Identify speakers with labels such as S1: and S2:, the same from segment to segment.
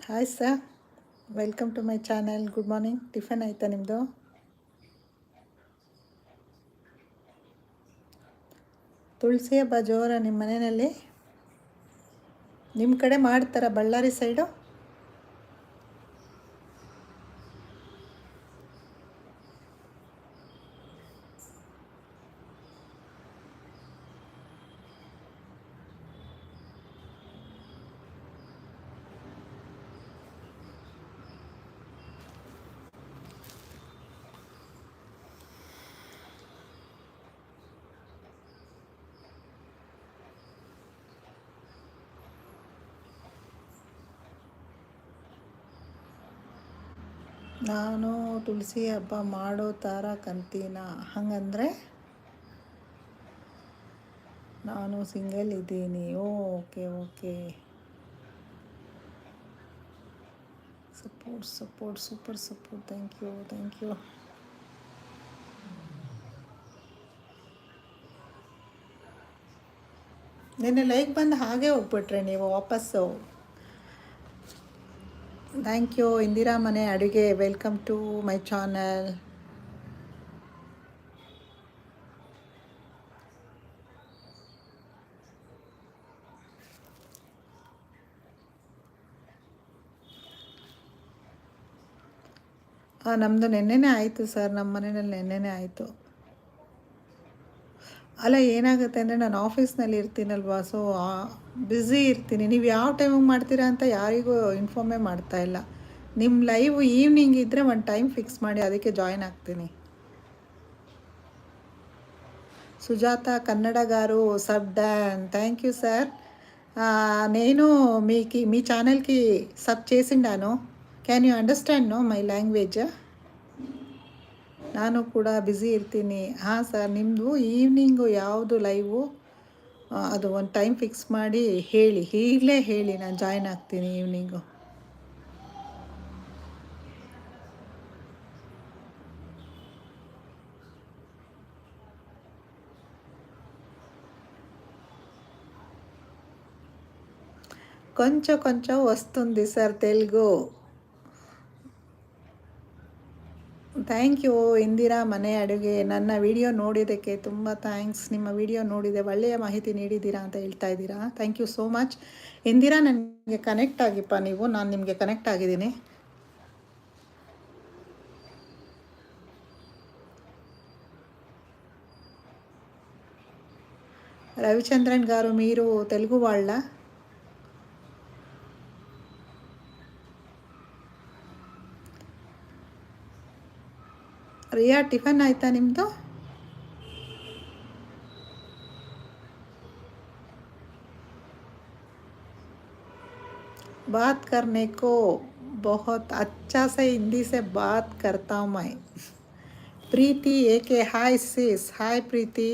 S1: Hi sir, welcome to my channel. Good morning. Tiffin ಆಯಿತಾ ನಿಮ್ಮದು? ತುಳಸಿ ಹಬ್ಬ ಜೋರ ನಿಮ್ಮ ಮನೆಯಲ್ಲಿ? ನಿಮ್ಮ ಕಡೆ ಮಾಡ್ತಾರಾ ಬಳ್ಳಾರಿ ಸೈಡು? ನಾನು ತುಳಸಿ ಹಬ್ಬ ಮಾಡೋ ಥರ ಕಂತೀನ ಹಂಗಂದರೆ ನಾನು ಸಿಂಗಲ್ ಇದ್ದೀನಿ. Okay okay, support super support. Thank you. ನಿನ್ನೆ ಲೈಕ್ ಬಂದು ಹಾಗೆ ಹೋಗ್ಬಿಟ್ರೆ ನೀವು ವಾಪಸ್ಸು. Thank you. ಇಂದಿರಾ ಮನೆ ಅಡುಗೆ, ವೆಲ್ಕಮ್ ಟು ಮೈ ಚಾನಲ್. ನಮ್ಮದು ನೆನ್ನೆನೇ ಆಯಿತು ಸರ್, ನಮ್ಮ ಮನೆಯಲ್ಲಿ ನೆನ್ನೆನೇ ಆಯಿತು. ಅಲ್ಲ, ಏನಾಗುತ್ತೆ ಅಂದರೆ ನಾನು ಆಫೀಸ್ನಲ್ಲಿ ಇರ್ತೀನಲ್ವಾ, ಸೊ ಬ್ಯುಸಿ ಇರ್ತೀನಿ. ನೀವು ಯಾವ ಟೈಮಿಗೆ ಮಾಡ್ತೀರಾ ಅಂತ ಯಾರಿಗೂ ಇನ್ಫಾರ್ಮೇ ಮಾಡ್ತಾಯಿಲ್ಲ. ನಿಮ್ಮ ಲೈವ್ ಈವ್ನಿಂಗ್ ಇದ್ದರೆ ಒಂದು ಟೈಮ್ ಫಿಕ್ಸ್ ಮಾಡಿ, ಅದಕ್ಕೆ ಜಾಯ್ನ್ ಆಗ್ತೀನಿ. సుజాత కన్నడ గారు sub done, thank you sir. నేను మీ ఛానల్కి సబ్ చేసిండాను. Can you understand no my language? ನಾನು ಕೂಡ ಬ್ಯುಸಿ ಇರ್ತೀನಿ. ಹಾಂ ಸರ್, ನಿಮ್ಮದು ಈವ್ನಿಂಗು ಯಾವುದು ಲೈವು ಅದು ಒಂದು ಟೈಮ್ ಫಿಕ್ಸ್ ಮಾಡಿ ಹೇಳಿ, ಈಗಲೇ ಹೇಳಿ, ನಾನು ಜಾಯ್ನ್ ಆಗ್ತೀನಿ ಈವ್ನಿಂಗು. కొంచెం వస్తుంది sir Telugu. Thank you Indira ಮನೆ ಅಡುಗೆ. ನನ್ನ ವಿಡಿಯೋ ನೋಡಿದ್ದಕ್ಕೆ ತುಂಬ ಥ್ಯಾಂಕ್ಸ್. ನಿಮ್ಮ ವಿಡಿಯೋ ನೋಡಿದೆ, ಒಳ್ಳೆಯ ಮಾಹಿತಿ ನೀಡಿದ್ದೀರಾ ಅಂತ ಹೇಳ್ತಾ ಇದ್ದೀರಾ. Thank you so much. Indira, ನನಗೆ ಕನೆಕ್ಟ್ ಆಗಿಪ್ಪ ನೀವು, ನಾನು ನಿಮಗೆ ಕನೆಕ್ಟ್ ಆಗಿದ್ದೀನಿ. రవిచంద్రన్ గారు, మీరు తెలుగు వాళ్ళ? ರಿಯಾ, ಟಿಫನ್ ಆಯಿತಾ ನಿಮ್ಮದು? बात करने को बहुत अच्छा से हिंदी से बात करता हूँ मैं. Preeti AK, hi sis. Hi Preeti,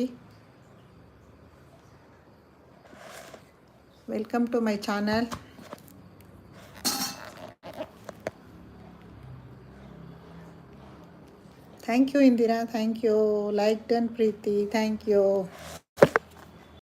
S1: welcome to my channel. Thank you Indira, thank you. Like done Preeti, thank you.